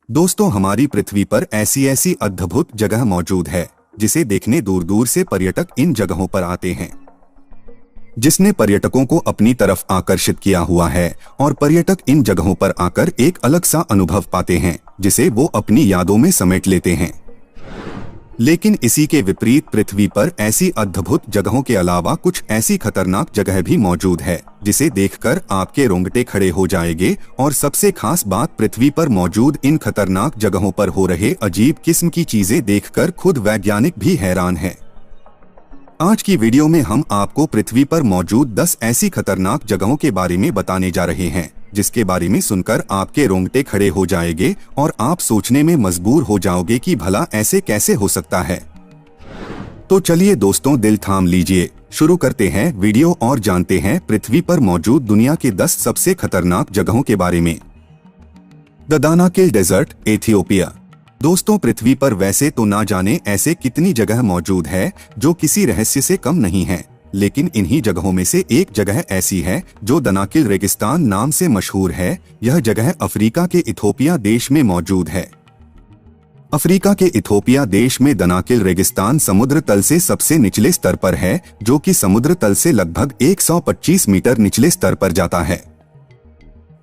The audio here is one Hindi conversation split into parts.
दोस्तों, हमारी पृथ्वी पर ऐसी ऐसी अद्भुत जगह मौजूद है जिसे देखने दूर दूर से पर्यटक इन जगहों पर आते हैं, जिसने पर्यटकों को अपनी तरफ आकर्षित किया हुआ है और पर्यटक इन जगहों पर आकर एक अलग सा अनुभव पाते हैं जिसे वो अपनी यादों में समेट लेते हैं। लेकिन इसी के विपरीत पृथ्वी पर ऐसी अद्भुत जगहों के अलावा कुछ ऐसी खतरनाक जगह भी मौजूद है जिसे देखकर आपके रोंगटे खड़े हो जाएंगे। और सबसे खास बात, पृथ्वी पर मौजूद इन खतरनाक जगहों पर हो रहे अजीब किस्म की चीजें देखकर खुद वैज्ञानिक भी हैरान हैं। आज की वीडियो में हम आपको पृथ्वी पर मौजूद 10 ऐसी खतरनाक जगहों के बारे में बताने जा रहे हैं जिसके बारे में सुनकर आपके रोंगटे खड़े हो जाएंगे और आप सोचने में मजबूर हो जाओगे कि भला ऐसे कैसे हो सकता है। तो चलिए दोस्तों, दिल थाम लीजिए, शुरू करते हैं वीडियो और जानते हैं पृथ्वी पर मौजूद दुनिया के 10 सबसे खतरनाक जगहों के बारे में। The Danakil desert, Ethiopia. दोस्तों, पृथ्वी पर वैसे तो ना जाने ऐसे कितनी जगह मौजूद है जो किसी रहस्य से कम नहीं है, लेकिन इन्हीं जगहों में से एक जगह ऐसी है जो दानाकिल रेगिस्तान नाम से मशहूर है। यह जगह अफ्रीका के इथोपिया देश में मौजूद है। अफ्रीका के इथोपिया देश में दानाकिल रेगिस्तान समुद्र तल से सबसे निचले स्तर पर है, जो कि समुद्र तल से लगभग 125 मीटर निचले स्तर पर जाता है।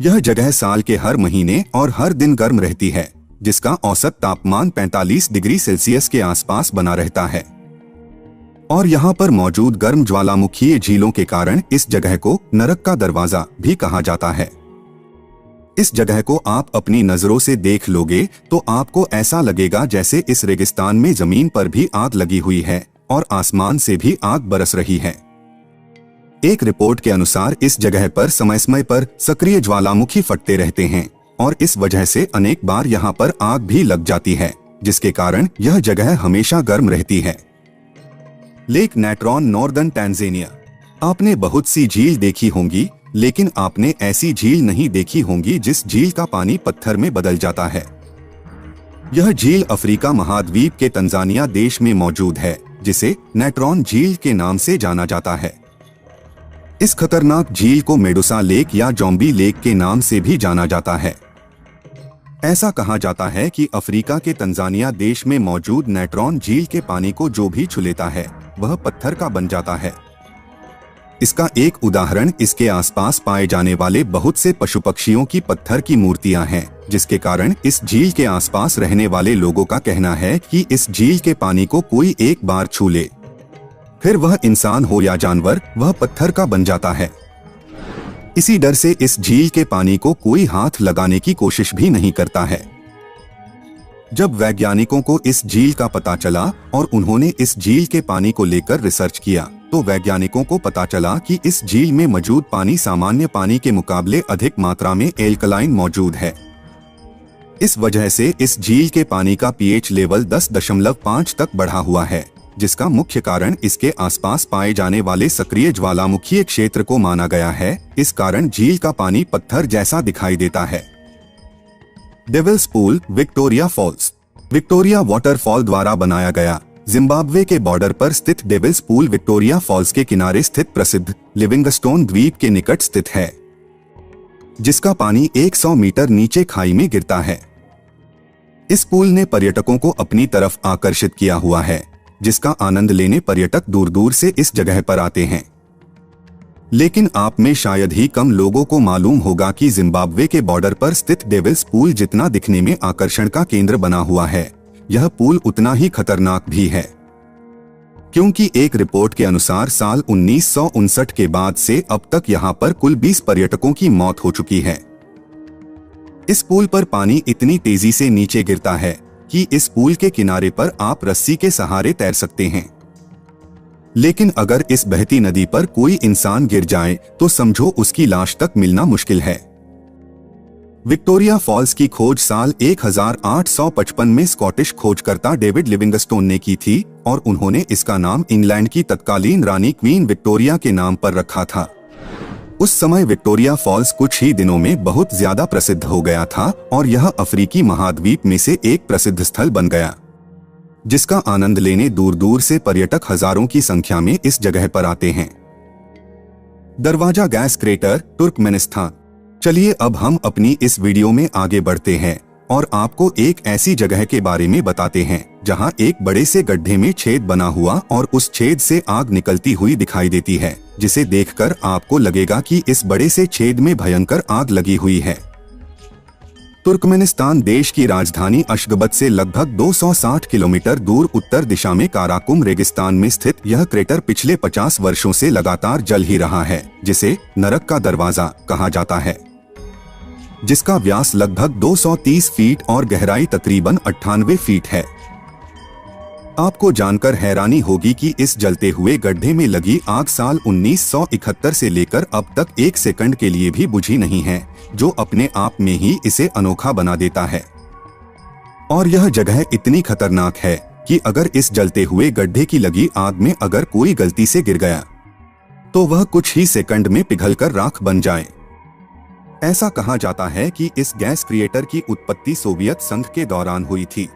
यह जगह साल के हर महीने और हर दिन गर्म रहती है, जिसका औसत तापमान 45 डिग्री सेल्सियस के आसपास बना रहता है। और यहाँ पर मौजूद गर्म ज्वालामुखीय झीलों के कारण इस जगह को नरक का दरवाजा भी कहा जाता है। इस जगह को आप अपनी नजरों से देख लोगे तो आपको ऐसा लगेगा जैसे इस रेगिस्तान में जमीन पर भी आग लगी हुई है और आसमान से भी आग बरस रही है। एक रिपोर्ट के अनुसार इस जगह पर समय समय पर सक्रिय ज्वालामुखी फटते रहते हैं और इस वजह से अनेक बार यहाँ पर आग भी लग जाती है, जिसके कारण यह जगह हमेशा गर्म रहती है। Lake Natron, northern Tanzania. आपने बहुत सी झील देखी होंगी, लेकिन आपने ऐसी झील नहीं देखी होंगी जिस झील का पानी पत्थर में बदल जाता है। यह झील अफ्रीका महाद्वीप के तंजानिया देश में मौजूद है, जिसे नेट्रॉन झील के नाम से जाना जाता है। इस खतरनाक झील को मेडुसा लेक या जॉम्बी लेक के नाम से भी जाना जाता है। ऐसा कहा जाता है कि अफ्रीका के तंजानिया देश में मौजूद नेट्रॉन झील के पानी को जो भी छू लेता है वह पत्थर का बन जाता है। इसका एक उदाहरण इसके आसपास पाए जाने वाले बहुत से पशु पक्षियों की पत्थर की मूर्तियां हैं, जिसके कारण इस झील के आसपास रहने वाले लोगों का कहना है कि इस झील के पानी को कोई एक बार छू ले, फिर वह इंसान हो या जानवर, वह पत्थर का बन जाता है। इसी डर से इस झील के पानी को कोई हाथ लगाने की कोशिश भी नहीं करता है। जब वैज्ञानिकों को इस झील का पता चला और उन्होंने इस झील के पानी को लेकर रिसर्च किया, तो वैज्ञानिकों को पता चला कि इस झील में मौजूद पानी सामान्य पानी के मुकाबले अधिक मात्रा में एल्कलाइन मौजूद है। इस वजह से इस झील के पानी का पीएच लेवल 10.5 तक बढ़ा हुआ है, जिसका मुख्य कारण इसके आसपास पाए जाने वाले सक्रिय ज्वालामुखीय क्षेत्र को माना गया है। इस कारण झील का पानी पत्थर जैसा दिखाई देता है। Devil's Pool, Victoria Falls. Victoria waterfall द्वारा बनाया गया जिम्बाब्वे के बॉर्डर पर स्थित डेविल्स पूल विक्टोरिया फॉल्स के किनारे स्थित प्रसिद्ध लिविंगस्टोन द्वीप के निकट स्थित है, जिसका पानी 100 मीटर नीचे खाई में गिरता है। इस पूल ने पर्यटकों को अपनी तरफ आकर्षित किया हुआ है, जिसका आनंद लेने पर्यटक दूर दूर से इस जगह पर आते हैं। लेकिन आप में शायद ही कम लोगों को मालूम होगा कि जिम्बाब्वे के बॉर्डर पर स्थित डेविल्स पूल जितना दिखने में आकर्षण का केंद्र बना हुआ है, यह पूल उतना ही खतरनाक भी है, क्योंकि एक रिपोर्ट के अनुसार साल 1959 के बाद से अब तक यहाँ पर कुल 20 पर्यटकों की मौत हो चुकी है। इस पूल पर पानी इतनी तेजी से नीचे गिरता है कि इस पूल के किनारे पर आप रस्सी के सहारे तैर सकते हैं, लेकिन अगर इस बहती नदी पर कोई इंसान गिर जाए तो समझो उसकी लाश तक मिलना मुश्किल है। विक्टोरिया फॉल्स की खोज साल 1855 में स्कॉटिश खोजकर्ता डेविड लिविंगस्टोन ने की थी और उन्होंने इसका नाम इंग्लैंड की तत्कालीन रानी क्वीन विक्टोरिया के नाम पर रखा था। उस समय विक्टोरिया फॉल्स कुछ ही दिनों में बहुत ज्यादा प्रसिद्ध हो गया था और यह अफ्रीकी महाद्वीप में से एक प्रसिद्ध स्थल बन गया, जिसका आनंद लेने दूर दूर से पर्यटक हजारों की संख्या में इस जगह पर आते हैं। दरवाजा गैस क्रेटर, तुर्कमेनिस्तान। चलिए अब हम अपनी इस वीडियो में आगे बढ़ते हैं और आपको एक ऐसी जगह के बारे में बताते हैं जहां एक बड़े से गड्ढे में छेद बना हुआ और उस छेद से आग निकलती हुई दिखाई देती है, जिसे देखकर आपको लगेगा कि इस बड़े से छेद में भयंकर आग लगी हुई है। तुर्कमेनिस्तान देश की राजधानी अशगाबत से लगभग 260 किलोमीटर दूर उत्तर दिशा में काराकुम रेगिस्तान में स्थित यह क्रेटर पिछले 50 वर्षों से लगातार जल ही रहा है, जिसे नरक का दरवाजा कहा जाता है, जिसका व्यास लगभग 230 फीट और गहराई तकरीबन 98 फीट है। आपको जानकर हैरानी होगी कि इस जलते हुए गड्ढे में लगी आग साल 1971 से लेकर अब तक 1 सेकंड के लिए भी बुझी नहीं है, जो अपने आप में ही इसे अनोखा बना देता है। और यह जगह इतनी खतरनाक है कि अगर इस जलते हुए गड्ढे की लगी आग में अगर कोई गलती से गिर गया तो वह कुछ ही सेकंड में पिघलकर राख बन जाए। ऐसा कहा जाता है कि इस गैस क्रिएटर की उत्पत्ति सोवियत संघ के दौरान हुई थी।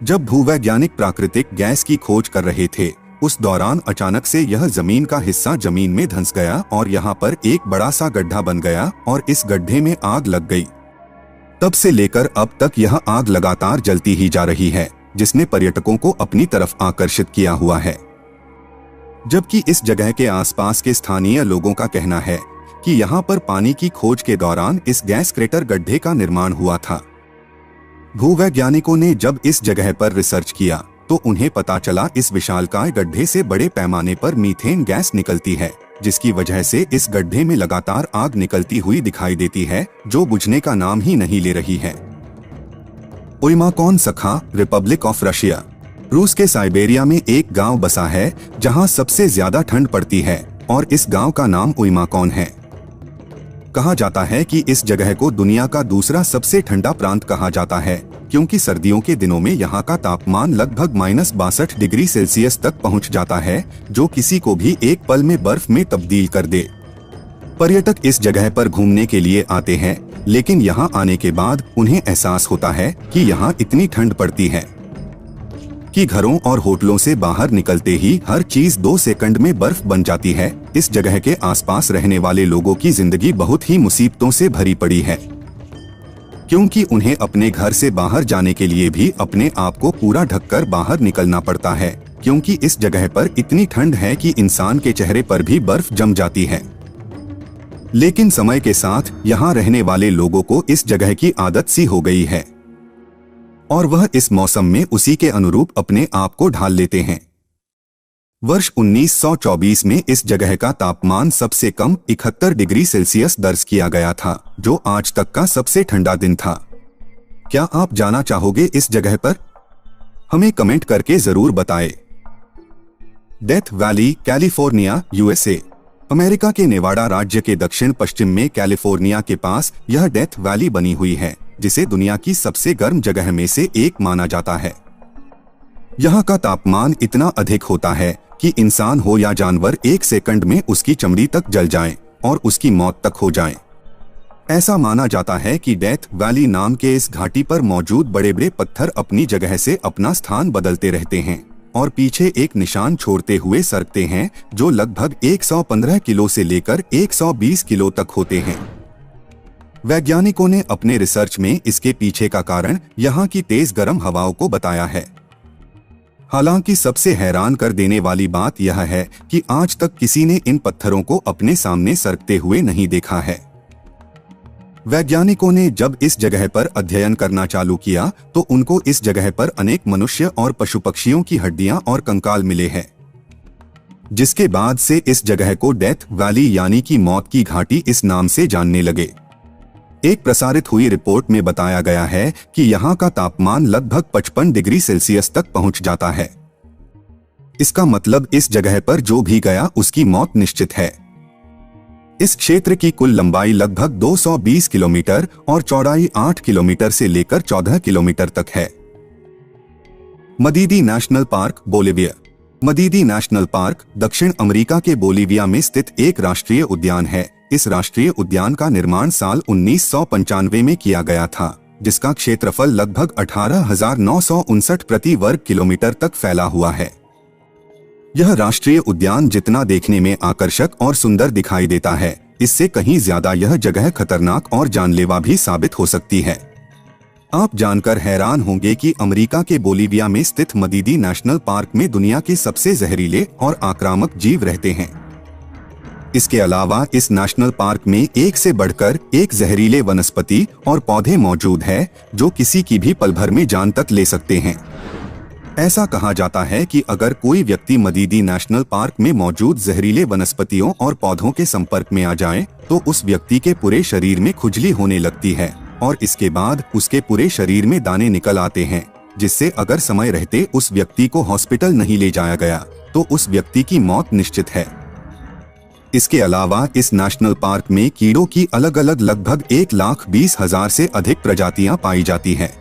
जब भूवैज्ञानिक प्राकृतिक गैस की खोज कर रहे थे, उस दौरान अचानक से यह जमीन का हिस्सा जमीन में धंस गया और यहाँ पर एक बड़ा सा गड्ढा बन गया और इस गड्ढे में आग लग गई। तब से लेकर अब तक यह आग लगातार जलती ही जा रही है, जिसने पर्यटकों को अपनी तरफ आकर्षित किया हुआ है। जबकि इस जगह के आसपास के स्थानीय लोगों का कहना है कि यहाँ पर पानी की खोज के दौरान इस गैस क्रेटर गड्ढे का निर्माण हुआ था। भूवैज्ञानिकों ने जब इस जगह पर रिसर्च किया तो उन्हें पता चला इस विशालकाय गड्ढे से बड़े पैमाने पर मीथेन गैस निकलती है, जिसकी वजह से इस गड्ढे में लगातार आग निकलती हुई दिखाई देती है, जो बुझने का नाम ही नहीं ले रही है। ओइमाकॉन सखा, रिपब्लिक ऑफ रशिया। रूस के साइबेरिया में एक गांव बसा है जहां सबसे ज्यादा ठंड पड़ती है और इस गांव का नाम ओइमाकॉन है। कहा जाता है कि इस जगह को दुनिया का दूसरा सबसे ठंडा प्रांत कहा जाता है, क्योंकि सर्दियों के दिनों में यहाँ का तापमान लगभग -62 डिग्री सेल्सियस तक पहुँच जाता है, जो किसी को भी एक पल में बर्फ में तब्दील कर दे। पर्यटक इस जगह पर घूमने के लिए आते हैं, लेकिन यहाँ आने के बाद उन्हें एहसास होता है कि यहाँ इतनी ठंड पड़ती है कि घरों और होटलों से बाहर निकलते ही हर चीज 2 सेकंड में बर्फ बन जाती है। इस जगह के आसपास रहने वाले लोगों की जिंदगी बहुत ही मुसीबतों से भरी पड़ी है, क्योंकि उन्हें अपने घर से बाहर जाने के लिए भी अपने आप को पूरा ढककर बाहर निकलना पड़ता है, क्योंकि इस जगह पर इतनी ठंड है कि इंसान के चेहरे पर भी बर्फ जम जाती है। लेकिन समय के साथ यहाँ रहने वाले लोगों को इस जगह की आदत सी हो गई है और वह इस मौसम में उसी के अनुरूप अपने आप को ढाल लेते हैं। वर्ष 1924 में इस जगह का तापमान सबसे कम 71 डिग्री सेल्सियस दर्ज किया गया था, जो आज तक का सबसे ठंडा दिन था। क्या आप जाना चाहोगे इस जगह पर? हमें कमेंट करके जरूर बताएं। Death valley, California, USA. America के नेवाडा राज्य के दक्षिण पश्चिम में कैलिफोर्निया के पास यह डेथ वैली बनी हुई है, जिसे दुनिया की सबसे गर्म जगह में से एक माना जाता है। यहाँ का तापमान इतना अधिक होता है कि इंसान हो या जानवर 1 सेकंड में उसकी चमड़ी तक जल जाए और उसकी मौत तक हो जाए। ऐसा माना जाता है कि डेथ वैली नाम के इस घाटी पर मौजूद बड़े बड़े पत्थर अपनी जगह से अपना स्थान बदलते रहते हैं और पीछे एक निशान छोड़ते हुए सरकते हैं, जो लगभग 115 किलो से लेकर 120 किलो तक होते हैं। वैज्ञानिकों ने अपने रिसर्च में इसके पीछे का कारण यहाँ की तेज गर्म हवाओं को बताया है। हालांकि सबसे हैरान कर देने वाली बात यह है कि आज तक किसी ने इन पत्थरों को अपने सामने सरकते हुए नहीं देखा है। वैज्ञानिकों ने जब इस जगह पर अध्ययन करना चालू किया तो उनको इस जगह पर अनेक मनुष्य और पशु पक्षियों की हड्डियां और कंकाल मिले हैं, जिसके बाद से इस जगह को डेथ वैली यानी कि मौत की घाटी इस नाम से जानने लगे। एक प्रसारित हुई रिपोर्ट में बताया गया है कि यहाँ का तापमान लगभग 55 डिग्री सेल्सियस तक पहुँच जाता है। इसका मतलब इस जगह पर जो भी गया उसकी मौत निश्चित है। इस क्षेत्र की कुल लंबाई लगभग 220 किलोमीटर और चौड़ाई 8 किलोमीटर से लेकर 14 किलोमीटर तक है। Madidi national park, Bolivia. Madidi national park दक्षिण अमेरिका के बोलिविया में स्थित एक राष्ट्रीय उद्यान है। इस राष्ट्रीय उद्यान का निर्माण साल 1995 में किया गया था, जिसका क्षेत्रफल लगभग 18,959 प्रति वर्ग किलोमीटर तक फैला हुआ है। यह राष्ट्रीय उद्यान जितना देखने में आकर्षक और सुंदर दिखाई देता है, इससे कहीं ज्यादा यह जगह खतरनाक और जानलेवा भी साबित हो सकती है। आप जानकर हैरान होंगे कि अमेरिका के बोलिविया में स्थित मदीदी नेशनल पार्क में दुनिया के सबसे जहरीले और आक्रामक जीव रहते हैं। इसके अलावा इस नेशनल पार्क में एक से बढ़कर एक जहरीले वनस्पति और पौधे मौजूद है जो किसी की भी पल भर में जान तक ले सकते हैं। ऐसा कहा जाता है कि अगर कोई व्यक्ति मदीदी नेशनल पार्क में मौजूद जहरीले वनस्पतियों और पौधों के संपर्क में आ जाए तो उस व्यक्ति के पूरे शरीर में खुजली होने लगती है और इसके बाद उसके पूरे शरीर में दाने निकल आते हैं, जिससे अगर समय रहते उस व्यक्ति को हॉस्पिटल नहीं ले जाया गया तो उस व्यक्ति की मौत निश्चित है। इसके अलावा इस नेशनल पार्क में कीड़ों की अलग अलग लगभग 1,20,000 से अधिक प्रजातियां पाई जाती हैं,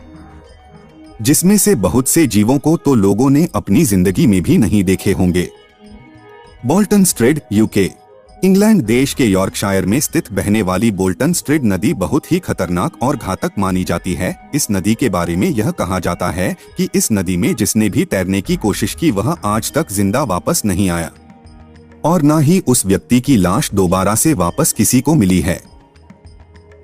जिसमें से बहुत से जीवों को तो लोगों ने अपनी जिंदगी में भी नहीं देखे होंगे। बोल्टन स्ट्रेट यूके इंग्लैंड देश के यॉर्कशायर में स्थित बहने वाली बोल्टन स्ट्रेट नदी बहुत ही खतरनाक और घातक मानी जाती है। इस नदी के बारे में यह कहा जाता है कि इस नदी में जिसने भी तैरने की कोशिश की वह आज तक जिंदा वापस नहीं आया और न ही उस व्यक्ति की लाश दोबारा से वापस किसी को मिली है।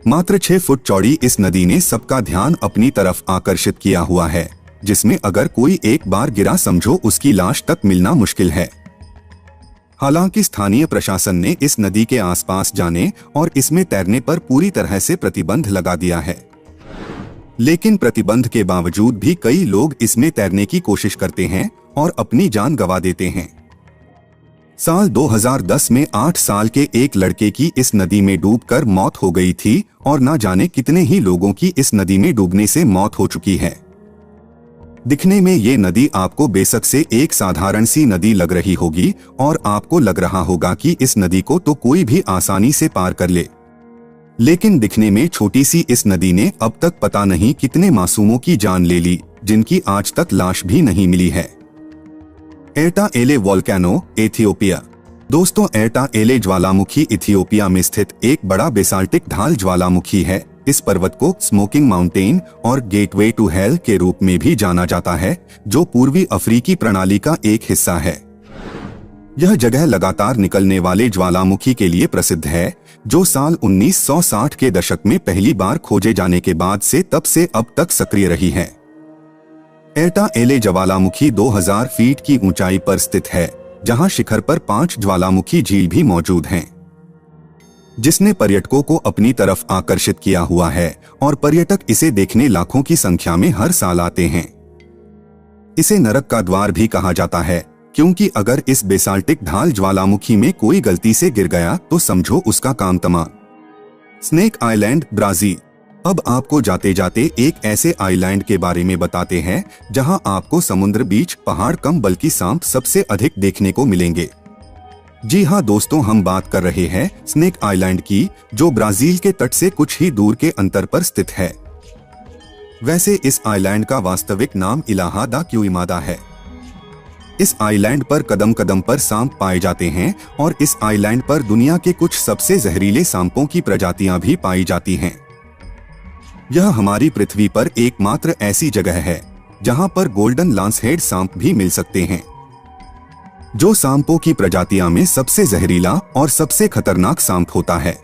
मात्र 6 फुट चौड़ी इस नदी ने सबका ध्यान अपनी तरफ आकर्षित किया हुआ है, जिसमें अगर कोई एक बार गिरा समझो उसकी लाश तक मिलना मुश्किल है। हालांकि स्थानीय प्रशासन ने इस नदी के आसपास जाने और इसमें तैरने पर पूरी तरह से प्रतिबंध लगा दिया है, लेकिन प्रतिबंध के बावजूद भी कई लोग इसमें तैरने की कोशिश करते हैं और अपनी जान गंवा देते हैं। साल 2010 में 8 साल के एक लड़के की इस नदी में डूबकर मौत हो गई थी और न जाने कितने ही लोगों की इस नदी में डूबने से मौत हो चुकी है। दिखने में ये नदी आपको बेशक से एक साधारण सी नदी लग रही होगी और आपको लग रहा होगा कि इस नदी को तो कोई भी आसानी से पार कर ले, लेकिन दिखने में छोटी सी इस नदी ने अब तक पता नहीं कितने मासूमों की जान ले ली, जिनकी आज तक लाश भी नहीं मिली है। एर्टा एले वोल्केनो, इथियोपिया। दोस्तों, एर्टा एले ज्वालामुखी इथियोपिया में स्थित एक बड़ा बेसाल्टिक ढाल ज्वालामुखी है। इस पर्वत को स्मोकिंग माउंटेन और गेटवे टू हेल के रूप में भी जाना जाता है, जो पूर्वी अफ्रीकी प्रणाली का एक हिस्सा है। यह जगह लगातार निकलने वाले ज्वालामुखी के लिए प्रसिद्ध है, जो साल 1960 के दशक में पहली बार खोजे जाने के बाद से तब से अब तक सक्रिय रही है। एर्टा एले ज्वालामुखी 2000 फीट की ऊंचाई पर स्थित है, जहां शिखर पर 5 ज्वालामुखी झील भी मौजूद हैं, जिसने पर्यटकों को अपनी तरफ आकर्षित किया हुआ है और पर्यटक इसे देखने लाखों की संख्या में हर साल आते हैं। इसे नरक का द्वार भी कहा जाता है, क्योंकि अगर इस बेसाल्टिक ढाल ज्वालामुखी में कोई गलती से गिर गया तो समझो उसका काम तमाम। Snake island, Brazil. अब आपको जाते जाते एक ऐसे आइलैंड के बारे में बताते हैं जहां आपको समुद्र, बीच, पहाड़ कम बल्कि सांप सबसे अधिक देखने को मिलेंगे। जी हाँ दोस्तों, हम बात कर रहे हैं स्नेक आइलैंड की, जो ब्राजील के तट से कुछ ही दूर के अंतर पर स्थित है। वैसे इस आइलैंड का वास्तविक नाम इलाहा दा क्यूइमादा है। इस आइलैंड पर कदम कदम पर सांप पाए जाते हैं और इस आइलैंड पर दुनिया के कुछ सबसे जहरीले सांपों की प्रजातियां भी पाई जाती हैं। यह हमारी पृथ्वी पर एकमात्र ऐसी जगह है जहां पर गोल्डन लांसहेड सांप भी मिल सकते हैं, जो सांपों की प्रजातियां में सबसे जहरीला और सबसे खतरनाक सांप होता है।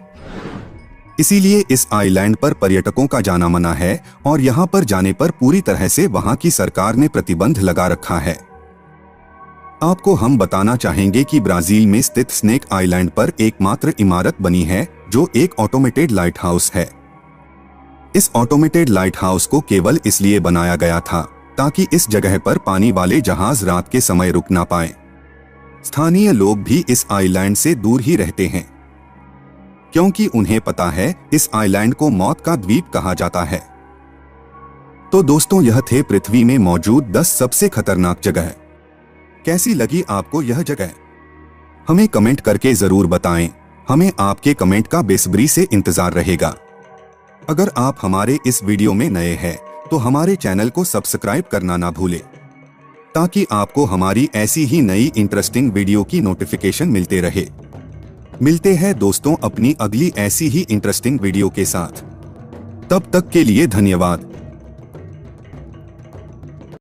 इसीलिए इस आइलैंड पर पर्यटकों का जाना मना है और यहां पर जाने पर पूरी तरह से वहां की सरकार ने प्रतिबंध लगा रखा है। आपको हम बताना चाहेंगे कि ब्राजील में स्थित स्नेक आइलैंड पर एकमात्र इमारत बनी है जो एक ऑटोमेटेड लाइट हाउस है। इस ऑटोमेटेड लाइट हाउस को केवल इसलिए बनाया गया था ताकि इस जगह पर पानी वाले जहाज रात के समय रुक ना पाए। स्थानीय लोग भी इस आइलैंड से दूर ही रहते हैं, क्योंकि उन्हें पता है इस आइलैंड को मौत का द्वीप कहा जाता है। तो दोस्तों, यह थे पृथ्वी में मौजूद 10 सबसे खतरनाक जगह। कैसी लगी आपको यह जगह? हमें कमेंट करके जरूर बताएं। हमें आपके कमेंट का बेसब्री से इंतजार रहेगा। अगर आप हमारे इस वीडियो में नए हैं तो हमारे चैनल को सब्सक्राइब करना ना भूलें, ताकि आपको हमारी ऐसी ही नई इंटरेस्टिंग वीडियो की नोटिफिकेशन मिलते रहे। मिलते हैं दोस्तों अपनी अगली ऐसी ही इंटरेस्टिंग वीडियो के साथ। तब तक के लिए धन्यवाद।